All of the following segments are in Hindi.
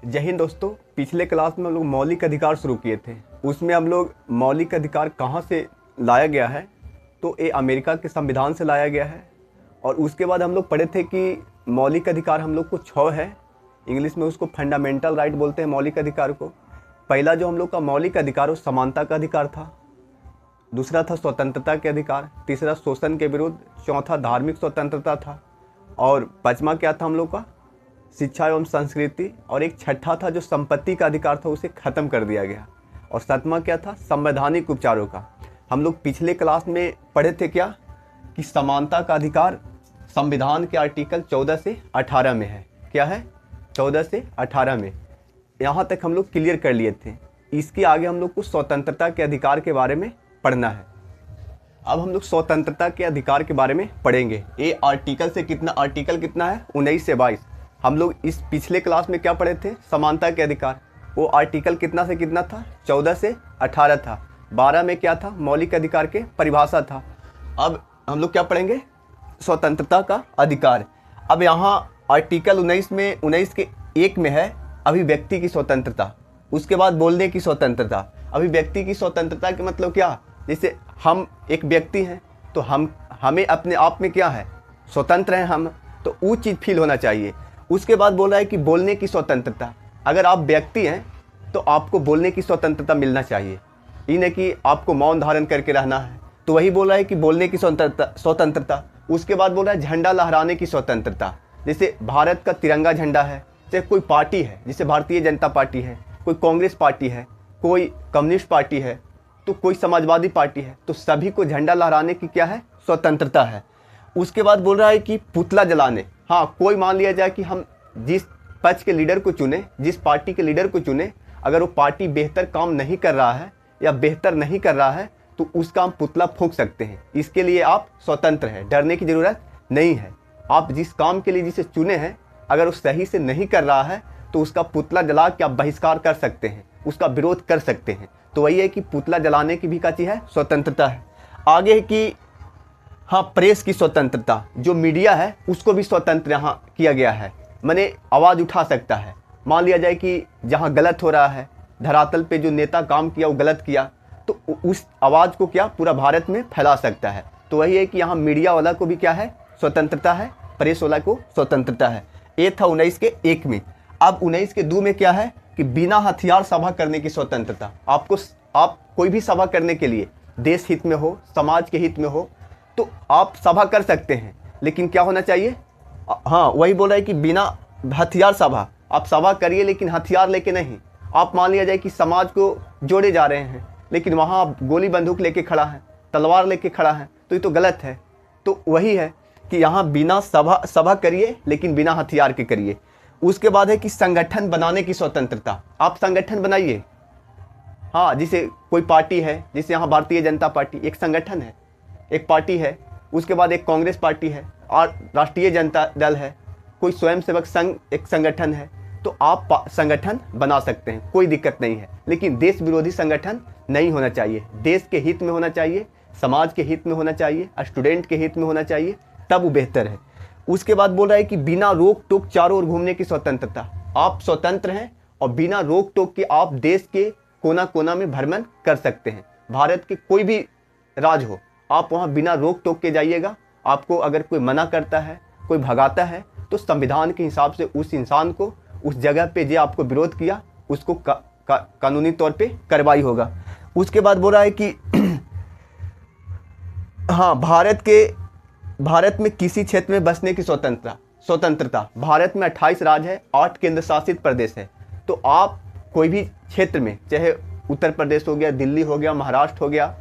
जय हिंद दोस्तों। पिछले क्लास में हम लोग मौलिक अधिकार शुरू किए थे। उसमें हम लोग मौलिक अधिकार कहाँ से लाया गया है, तो ये अमेरिका के संविधान से लाया गया है। और उसके बाद हम लोग पढ़े थे कि मौलिक अधिकार हम लोग को 6 है। इंग्लिश में उसको फंडामेंटल राइट बोलते हैं मौलिक अधिकार को। पहला जो हम लोग का मौलिक अधिकार वो समानता का अधिकार था, दूसरा था स्वतंत्रता के अधिकार, तीसरा शोषण के विरुद्ध, चौथा धार्मिक स्वतंत्रता था, और पाँचवा क्या था हम लोग का शिक्षा एवं संस्कृति, और एक छठा था जो संपत्ति का अधिकार था उसे खत्म कर दिया गया, और सातवां क्या था संवैधानिक उपचारों का। हम लोग पिछले क्लास में पढ़े थे क्या कि समानता का अधिकार संविधान के आर्टिकल 14 से 18 में है। क्या है? 14 से 18 में। यहाँ तक हम लोग क्लियर कर लिए थे। इसके आगे हम लोग को स्वतंत्रता के अधिकार के बारे में पढ़ना है। अब हम लोग स्वतंत्रता के अधिकार के बारे में पढ़ेंगे। ये आर्टिकल कितना है? 19 से 22। हम लोग इस पिछले क्लास में क्या पढ़े थे? समानता के अधिकार। वो आर्टिकल कितना से कितना था? 14 से 18 था। 12 में क्या था? मौलिक अधिकार के परिभाषा था। अब हम लोग क्या पढ़ेंगे? स्वतंत्रता का अधिकार। अब यहाँ आर्टिकल 19 के 1 में है अभिव्यक्ति की स्वतंत्रता। उसके बाद बोलने की स्वतंत्रता। अभिव्यक्ति की स्वतंत्रता के मतलब क्या? जैसे हम एक व्यक्ति हैं तो हमें अपने आप में क्या है? स्वतंत्र हैं हम, तो वो चीज़ फील होना चाहिए। उसके बाद बोल रहा है कि बोलने की स्वतंत्रता। अगर आप व्यक्ति हैं तो आपको बोलने की स्वतंत्रता मिलना चाहिए, ये नहीं कि आपको मौन धारण करके रहना है। तो वही बोल रहा है कि बोलने की स्वतंत्रता। उसके बाद बोल रहा है झंडा लहराने की स्वतंत्रता। जैसे भारत का तिरंगा झंडा है, चाहे कोई पार्टी है, जैसे भारतीय जनता पार्टी है, कोई कांग्रेस पार्टी है, कोई कम्युनिस्ट पार्टी है, तो कोई समाजवादी पार्टी है, तो सभी को झंडा लहराने की क्या है? स्वतंत्रता है। उसके बाद बोल रहा है कि पुतला जलाने। हाँ, कोई मान लिया जाए कि हम जिस पक्ष के लीडर को चुने, जिस पार्टी के लीडर को चुने, अगर वो पार्टी बेहतर काम नहीं कर रहा है या बेहतर नहीं कर रहा है तो उसका हम पुतला फूंक सकते हैं। इसके लिए आप स्वतंत्र हैं, डरने की ज़रूरत नहीं है। आप जिस काम के लिए जिसे चुने हैं, अगर वो सही से नहीं कर रहा है तो उसका पुतला जला के आप बहिष्कार कर सकते हैं, उसका विरोध कर सकते हैं। तो वही है कि पुतला जलाने की भी क्या चीज़ है? स्वतंत्रता है। आगे है कि हाँ, प्रेस की स्वतंत्रता। जो मीडिया है उसको भी स्वतंत्र यहाँ किया गया है, माने आवाज़ उठा सकता है। मान लिया जाए कि जहाँ गलत हो रहा है, धरातल पे जो नेता काम किया वो गलत किया, तो उस आवाज़ को क्या पूरा भारत में फैला सकता है। तो वही है कि यहाँ मीडिया वाला को भी क्या है? स्वतंत्रता है, प्रेस वाला को स्वतंत्रता है। ये था 19 के 1 में। अब 19 के 2 में क्या है कि बिना हथियार सभा करने की स्वतंत्रता। आप कोई भी सभा करने के लिए देश हित में हो, समाज के हित में हो, तो आप सभा कर सकते हैं, लेकिन क्या होना चाहिए? हाँ, वही बोल रहा है कि बिना हथियार सभा। आप सभा करिए लेकिन हथियार लेके नहीं। आप मान लिया जाए कि समाज को जोड़े जा रहे हैं, लेकिन वहाँ आप गोली बंदूक लेके खड़ा है, तलवार लेके खड़ा है, तो ये तो गलत है। तो वही है कि यहाँ बिना सभा करिए लेकिन बिना हथियार के करिए। उसके बाद है कि संगठन बनाने की स्वतंत्रता। आप संगठन बनाइए। हाँ, जैसे कोई पार्टी है, जैसे यहाँ भारतीय जनता पार्टी एक संगठन है, एक पार्टी है। उसके बाद एक कांग्रेस पार्टी है और राष्ट्रीय जनता दल है, कोई स्वयंसेवक संघ एक संगठन है। तो आप संगठन बना सकते हैं, कोई दिक्कत नहीं है, लेकिन देश विरोधी संगठन नहीं होना चाहिए। देश के हित में होना चाहिए, समाज के हित में होना चाहिए, स्टूडेंट के हित में होना चाहिए, तब वो बेहतर है। उसके बाद बोल रहा है कि बिना रोक टोक चारों ओर घूमने की स्वतंत्रता। आप स्वतंत्र हैं और बिना रोक टोक के आप देश के कोना कोना में भ्रमण कर सकते हैं। भारत के कोई भी राज्य हो, आप वहाँ बिना रोक टोक के जाइएगा। आपको अगर कोई मना करता है, कोई भगाता है, तो संविधान के हिसाब से उस इंसान को उस जगह पे जो आपको विरोध किया उसको कानूनी तौर पे कार्रवाई होगा। उसके बाद बोल रहा है कि हाँ, भारत में किसी क्षेत्र में बसने की स्वतंत्रता। भारत में 28 राज्य है, 8 केंद्र शासित प्रदेश है। तो आप कोई भी क्षेत्र में, चाहे उत्तर प्रदेश हो गया, दिल्ली हो गया, महाराष्ट्र हो गया,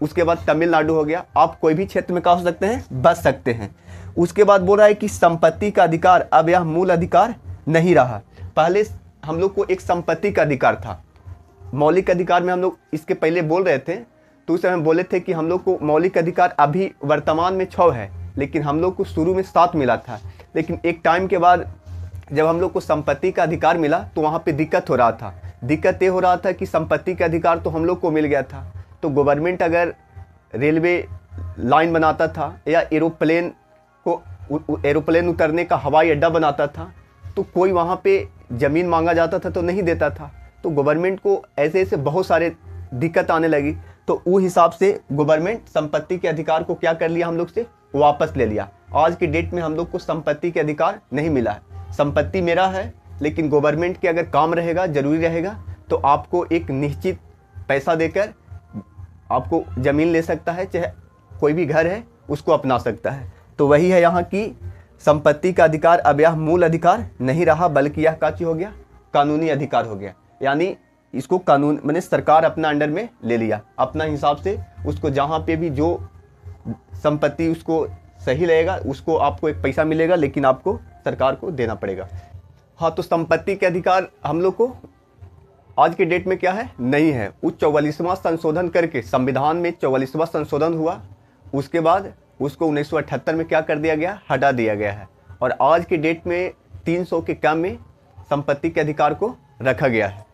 उसके बाद तमिलनाडु हो गया, आप कोई भी क्षेत्र में क्या हो सकते हैं? बस सकते हैं। उसके बाद बोल रहा है कि संपत्ति का अधिकार। अब यह मूल अधिकार नहीं रहा। पहले हम लोग को एक संपत्ति का अधिकार था। मौलिक अधिकार में हम लोग इसके पहले बोल रहे थे, तो उस समय बोले थे कि हम लोग को मौलिक अधिकार अभी वर्तमान में 6 है, लेकिन हम लोग को शुरू में 7 मिला था। लेकिन एक टाइम के बाद जब हम लोग को संपत्ति का अधिकार मिला तो वहाँ पे दिक्कत हो रहा था। दिक्कत ये हो रहा था कि संपत्ति का अधिकार तो हम लोग को मिल गया था, तो गवर्नमेंट अगर रेलवे लाइन बनाता था या एरोप्लेन उतरने का हवाई अड्डा बनाता था, तो कोई वहाँ पे ज़मीन मांगा जाता था तो नहीं देता था, तो गवर्नमेंट को ऐसे ऐसे बहुत सारे दिक्कत आने लगी। तो वो हिसाब से गवर्नमेंट संपत्ति के अधिकार को क्या कर लिया, हम लोग से वापस ले लिया। आज की डेट में हम लोग को संपत्ति के अधिकार नहीं मिला है। संपत्ति मेरा है, लेकिन गवर्नमेंट के अगर काम रहेगा, ज़रूरी रहेगा, तो आपको एक निश्चित पैसा देकर आपको ज़मीन ले सकता है, चाहे कोई भी घर है उसको अपना सकता है। तो वही है यहाँ की संपत्ति का अधिकार। अब यह मूल अधिकार नहीं रहा, बल्कि यह काची हो गया, कानूनी अधिकार हो गया। यानी इसको कानून मैंने सरकार अपना अंडर में ले लिया, अपना हिसाब से उसको जहाँ पे भी जो संपत्ति उसको सही लगेगा उसको आपको एक पैसा मिलेगा, लेकिन आपको सरकार को देना पड़ेगा। हाँ, तो संपत्ति के अधिकार हम लोग को आज के डेट में क्या है, नहीं है। उस 44वां संशोधन करके संविधान में 44वां संशोधन हुआ, उसके बाद उसको 1978 में क्या कर दिया गया, हटा दिया गया है। और आज के डेट में 300 के कम में संपत्ति के अधिकार को रखा गया है।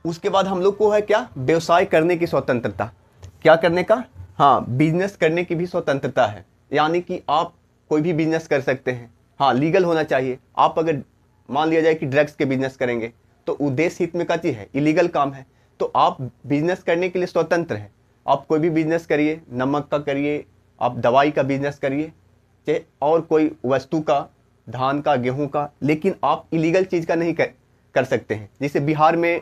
उसके बाद हम लोग को है क्या, व्यवसाय करने की स्वतंत्रता। क्या करने का, हाँ, बिजनेस करने की भी स्वतंत्रता है। यानी कि आप कोई भी बिजनेस कर सकते हैं, हाँ, लीगल होना चाहिए। आप अगर मान लिया जाए कि ड्रग्स के बिजनेस करेंगे तो उद्देश्य हित में का चीज़ है, इलीगल काम है, तो आप बिजनेस करने के लिए स्वतंत्र हैं। आप कोई भी बिजनेस करिए, नमक का करिए, आप दवाई का बिजनेस करिए, चाहे और कोई वस्तु का, धान का, गेहूं का, लेकिन आप इलीगल चीज़ का नहीं कर सकते हैं। जैसे बिहार में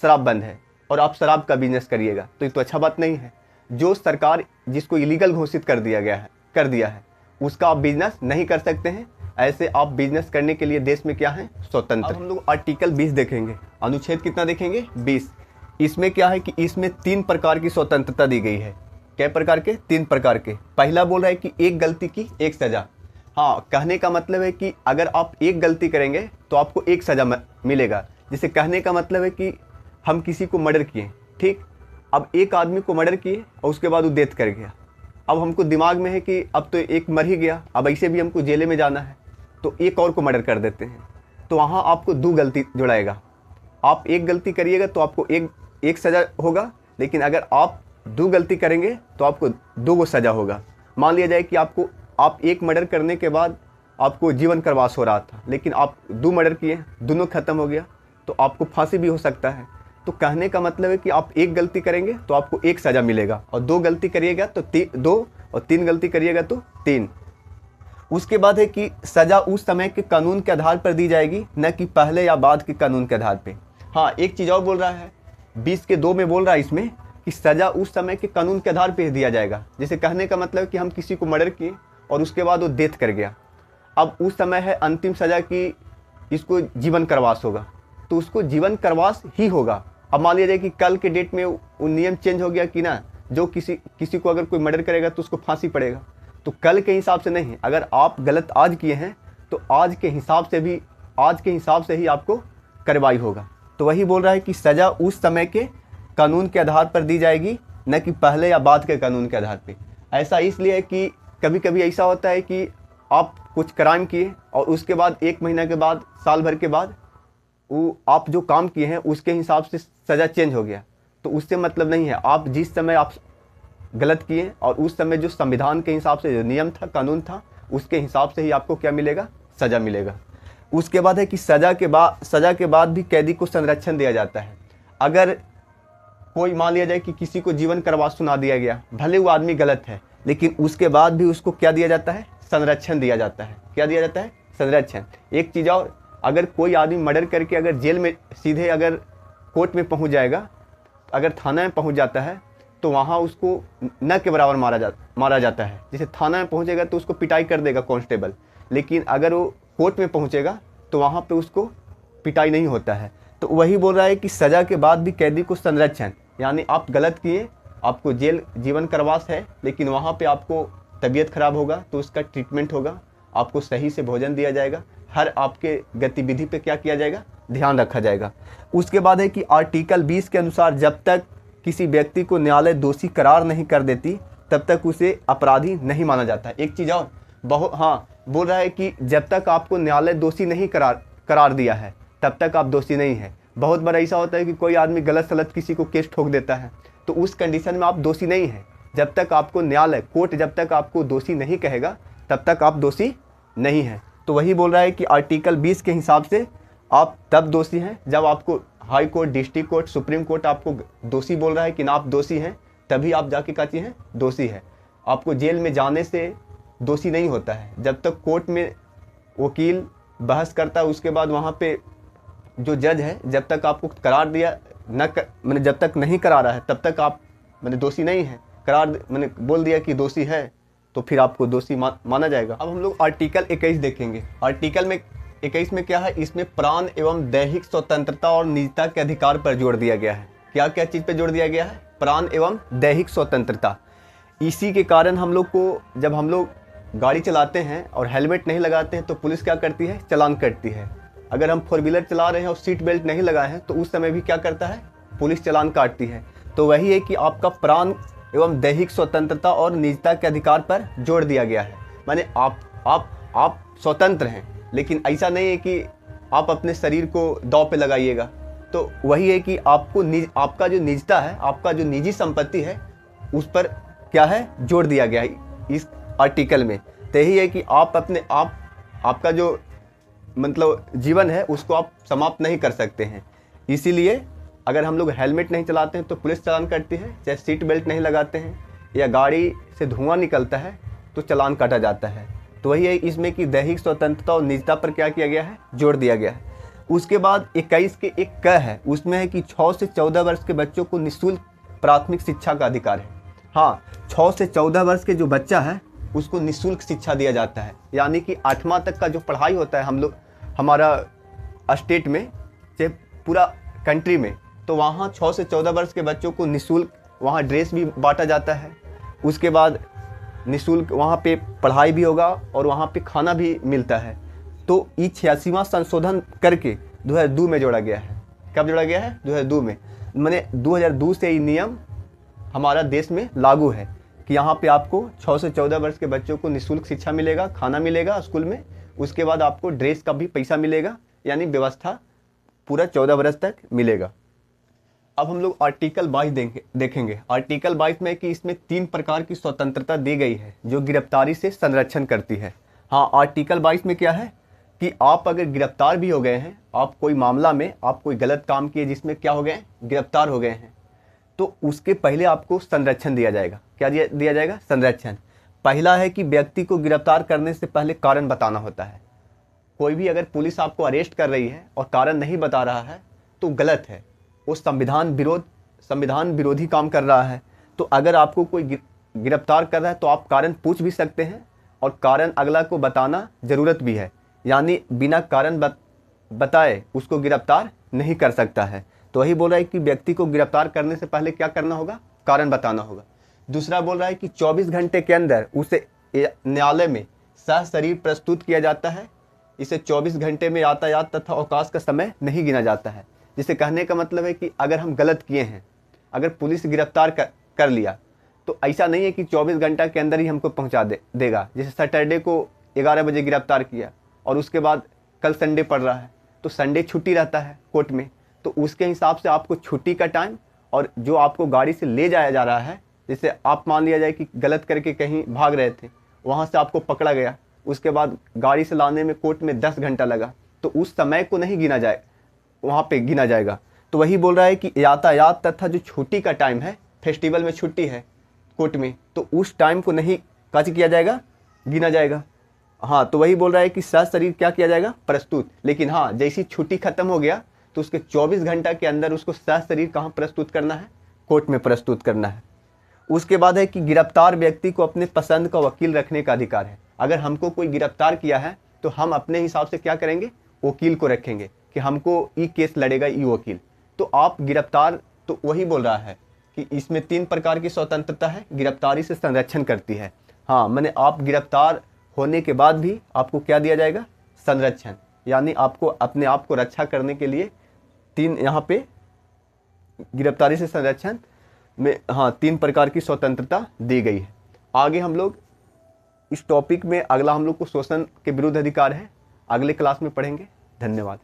शराब बंद है और आप शराब का बिजनेस करिएगा तो ये तो अच्छा बात नहीं है। जो सरकार जिसको इलीगल घोषित कर दिया है उसका आप बिजनेस नहीं कर सकते हैं। ऐसे आप बिजनेस करने के लिए देश में क्या है, स्वतंत्र। अब हम लोग आर्टिकल 20 देखेंगे, अनुच्छेद कितना देखेंगे, 20। इसमें क्या है कि इसमें 3 प्रकार की स्वतंत्रता दी गई है। क्या प्रकार के, 3 प्रकार के। पहला बोल रहा है कि एक गलती की एक सज़ा। हाँ, कहने का मतलब है कि अगर आप एक गलती करेंगे तो आपको एक सज़ा मिलेगा। जैसे कहने का मतलब है कि हम किसी को मर्डर किए, ठीक, अब एक आदमी को मर्डर किए और उसके बाद वो डेथ कर गया। अब हमको दिमाग में है कि अब तो एक मर ही गया, अब ऐसे भी हमको जेले में जाना है, तो एक और को मर्डर कर देते हैं। तो वहाँ आपको 2 गलती जुड़ाएगा। आप एक गलती करिएगा तो आपको एक सज़ा होगा, लेकिन अगर आप 2 गलती करेंगे तो आपको 2 सज़ा होगा। मान लिया जाए कि आप एक मर्डर करने के बाद आपको जीवन कारावास हो रहा था, लेकिन आप 2 मर्डर किए, दोनों ख़त्म हो गया, तो आपको फांसी भी हो सकता है। तो कहने का मतलब है कि आप एक गलती करेंगे तो आपको एक सज़ा मिलेगा, और 2 गलती करिएगा तो 2, और 3 गलती करिएगा तो 3। उसके बाद है कि सज़ा उस समय के कानून के आधार पर दी जाएगी, न कि पहले या बाद के कानून के आधार पे। हाँ, एक चीज़ और बोल रहा है, 20 के 2 में बोल रहा है इसमें कि सज़ा उस समय के कानून के आधार पे दिया जाएगा। जैसे कहने का मतलब कि हम किसी को मर्डर किए और उसके बाद वो डेथ कर गया, अब उस समय है अंतिम सज़ा की इसको जीवन कारावास होगा, तो उसको जीवन कारावास ही होगा। अब मान लिया जाए कि कल के डेट में वो नियम चेंज हो गया कि ना, जो किसी को अगर कोई मर्डर करेगा तो उसको फांसी पड़ेगा, तो कल के हिसाब से नहीं। अगर आप गलत आज किए हैं तो आज के हिसाब से ही आपको कार्रवाई होगा। तो वही बोल रहा है कि सज़ा उस समय के कानून के आधार पर दी जाएगी, न कि पहले या बाद के कानून के आधार पे। ऐसा इसलिए है कि कभी कभी ऐसा होता है कि आप कुछ क्राइम किए और उसके बाद 1 महीना के बाद, साल भर के बाद, वो आप जो काम किए हैं उसके हिसाब से सज़ा चेंज हो गया, तो उससे मतलब नहीं है। आप जिस समय आप गलत किए और उस समय जो संविधान के हिसाब से जो नियम था, कानून था, उसके हिसाब से ही आपको क्या मिलेगा, सज़ा मिलेगा। उसके बाद है कि सज़ा के बाद भी कैदी को संरक्षण दिया जाता है। अगर कोई मान लिया जाए कि किसी को जीवन कारावास सुना दिया गया, भले वो आदमी गलत है, लेकिन उसके बाद भी उसको क्या दिया जाता है, संरक्षण दिया जाता है। क्या दिया जाता है, संरक्षण। एक चीज़ और, अगर कोई आदमी मर्डर करके अगर जेल में सीधे अगर कोर्ट में पहुंच जाएगा, अगर थाना में पहुंच जाता है, तो वहाँ उसको न के बराबर मारा जाता है। जैसे थाना में पहुंचेगा तो उसको पिटाई कर देगा कांस्टेबल, लेकिन अगर वो कोर्ट में पहुंचेगा तो वहाँ पे उसको पिटाई नहीं होता है। तो वही बोल रहा है कि सज़ा के बाद भी कैदी को संरक्षण, यानी आप गलत किए, आपको जीवन कारावास है, लेकिन वहाँ पे आपको तबीयत खराब होगा तो उसका ट्रीटमेंट होगा, आपको सही से भोजन दिया जाएगा, हर आपके गतिविधि पे क्या किया जाएगा, ध्यान रखा जाएगा। उसके बाद है कि आर्टिकल 20 के अनुसार जब तक किसी व्यक्ति को न्यायालय दोषी करार नहीं कर देती तब तक उसे अपराधी नहीं माना जाता है। एक चीज़ और बोल रहा है कि जब तक आपको न्यायालय दोषी नहीं करार दिया है तब तक आप दोषी नहीं है। बहुत बार ऐसा होता है कि कोई आदमी गलत सलत किसी को केस ठोक देता है, तो उस कंडीशन में आप दोषी नहीं हैं। जब तक आपको न्यायालय, कोर्ट जब तक आपको दोषी नहीं कहेगा तब तक आप दोषी नहीं हैं। तो वही बोल रहा है कि आर्टिकल 20 के हिसाब से आप तब दोषी हैं जब आपको high court, district court, supreme court आपको दोषी बोल रहा है कि ना आप दोषी हैं, तभी आप जाके कहती हैं दोषी है। आपको जेल में जाने से दोषी नहीं होता है। जब तक कोर्ट में वकील बहस करता है, उसके बाद वहाँ पे जो जज है, जब तक आपको करार दिया मैंने जब तक नहीं करा रहा है तब तक आप मैंने दोषी नहीं है। करार मैंने बोल दिया कि दोषी है तो फिर आपको दोषी माना जाएगा। अब हम लोग आर्टिकल 21 देखेंगे। आर्टिकल में 21 में क्या है, इसमें प्राण एवं दैहिक स्वतंत्रता और निजता के अधिकार पर जोर दिया गया है। क्या क्या चीज़ पर जोर दिया गया है? प्राण एवं दैहिक स्वतंत्रता। इसी के कारण हम लोग को, जब हम लोग गाड़ी चलाते हैं और हेलमेट नहीं लगाते हैं तो पुलिस क्या करती है? चालान कटती है। अगर हम 4 व्हीलर चला रहे हैं और सीट बेल्ट नहीं लगाए हैं तो उस समय भी क्या करता है? पुलिस चालान काटती है। तो वही है कि आपका प्राण एवं दैहिक स्वतंत्रता और निजता के अधिकार पर जोर दिया गया है। माने आप स्वतंत्र हैं, लेकिन ऐसा नहीं है कि आप अपने शरीर को दांव पे लगाइएगा। तो वही है कि आपका जो निजता है, आपका जो निजी संपत्ति है, उस पर क्या है? जोर दिया गया है इस आर्टिकल में। तो यही है कि आप अपने आपका जो मतलब जीवन है उसको आप समाप्त नहीं कर सकते हैं। इसीलिए अगर हम लोग हेलमेट नहीं चलाते हैं तो पुलिस चालान करती है, चाहे सीट बेल्ट नहीं लगाते हैं या गाड़ी से धुआं निकलता है तो चालान काटा जाता है। तो वही है इसमें कि दैहिक स्वतंत्रता और निजता पर क्या किया गया है? जोर दिया गया है। उसके बाद 21 के एक क है, उसमें है कि 6 से 14 वर्ष के बच्चों को निःशुल्क प्राथमिक शिक्षा का अधिकार है। हाँ, 6 से 14 वर्ष के जो बच्चा है उसको निःशुल्क शिक्षा दिया जाता है। यानी कि 8वां तक का जो पढ़ाई होता है हमारा स्टेट में, चाहे पूरा कंट्री में, तो वहाँ 6 से 14 वर्ष के बच्चों को निःशुल्क वहाँ ड्रेस भी बांटा जाता है। उसके बाद निःशुल्क वहाँ पे पढ़ाई भी होगा और वहाँ पे खाना भी मिलता है। तो ये 86वां संशोधन करके 2002 में जोड़ा गया है। कब जोड़ा गया है? 2002 में। मैंने 2002 से ये नियम हमारा देश में लागू है कि यहाँ पे आपको 6 से 14 वर्ष के बच्चों को निःशुल्क शिक्षा मिलेगा, खाना मिलेगा स्कूल में, उसके बाद आपको ड्रेस का भी पैसा मिलेगा, यानी व्यवस्था पूरा 14 वर्ष तक मिलेगा। अब हम लोग आर्टिकल 22 देखेंगे। आर्टिकल 22 में कि इसमें 3 प्रकार की स्वतंत्रता दी गई है जो गिरफ्तारी से संरक्षण करती है। हाँ, आर्टिकल 22 में क्या है कि आप अगर गिरफ्तार भी हो गए हैं, आप कोई मामला में आप कोई गलत काम किए जिसमें क्या हो गए, गिरफ्तार हो गए हैं, तो उसके पहले आपको संरक्षण दिया जाएगा। क्या दिया जाएगा? संरक्षण। पहला है कि व्यक्ति को गिरफ्तार करने से पहले कारण बताना होता है। कोई भी अगर पुलिस आपको अरेस्ट कर रही है और कारण नहीं बता रहा है तो गलत है, वो संविधान विरोधी काम कर रहा है। तो अगर आपको कोई गिरफ्तार कर रहा है तो आप कारण पूछ भी सकते हैं और कारण अगला को बताना ज़रूरत भी है। यानी बिना कारण बताए उसको गिरफ्तार नहीं कर सकता है। तो वही बोल रहा है कि व्यक्ति को गिरफ्तार करने से पहले क्या करना होगा? कारण बताना होगा। दूसरा बोल रहा है कि 24 घंटे के अंदर उसे न्यायालय में सशरीर प्रस्तुत किया जाता है। इसे 24 घंटे में यातायात तथा अवकाश का समय नहीं गिना जाता है। जिसे कहने का मतलब है कि अगर हम गलत किए हैं, अगर पुलिस गिरफ्तार कर लिया तो ऐसा नहीं है कि 24 घंटा के अंदर ही हमको पहुंचा देगा। जैसे सैटरडे को 11 बजे गिरफ्तार किया और उसके बाद कल संडे पड़ रहा है तो संडे छुट्टी रहता है कोर्ट में, तो उसके हिसाब से आपको छुट्टी का टाइम और जो आपको गाड़ी से ले जाया जा रहा है, जैसे आप मान लिया जाए कि गलत करके कहीं भाग रहे थे, वहाँ से आपको पकड़ा गया, उसके बाद गाड़ी से लाने में कोर्ट में 10 घंटा लगा, तो उस समय को नहीं गिना जाए, वहाँ पे गिना जाएगा। तो वही बोल रहा है कि यातायात तथा जो छुट्टी का टाइम है, फेस्टिवल में छुट्टी है कोर्ट में, तो उस टाइम को नहीं काज किया जाएगा, गिना जाएगा। हाँ, तो वही बोल रहा है कि सशरीर क्या किया जाएगा? प्रस्तुत। लेकिन हाँ, जैसी छुट्टी खत्म हो गया तो उसके 24 घंटा के अंदर उसको सशरीर कहाँ प्रस्तुत करना है? कोर्ट में प्रस्तुत करना है। उसके बाद है कि गिरफ्तार व्यक्ति को अपने पसंद का वकील रखने का अधिकार है। अगर हमको कोई गिरफ्तार किया है तो हम अपने हिसाब से क्या करेंगे? वकील को रखेंगे कि हमको ये केस लड़ेगा ये वकील। तो आप गिरफ्तार, तो वही बोल रहा है कि इसमें 3 प्रकार की स्वतंत्रता है, गिरफ्तारी से संरक्षण करती है। हाँ, मैंने आप गिरफ्तार होने के बाद भी आपको क्या दिया जाएगा? संरक्षण। यानी आपको अपने आप को रक्षा करने के लिए 3 यहाँ पे गिरफ्तारी से संरक्षण में 3 प्रकार की स्वतंत्रता दी गई है। आगे हम लोग इस टॉपिक में अगला हम लोग को शोषण के विरुद्ध अधिकार है, अगले क्लास में पढ़ेंगे। धन्यवाद।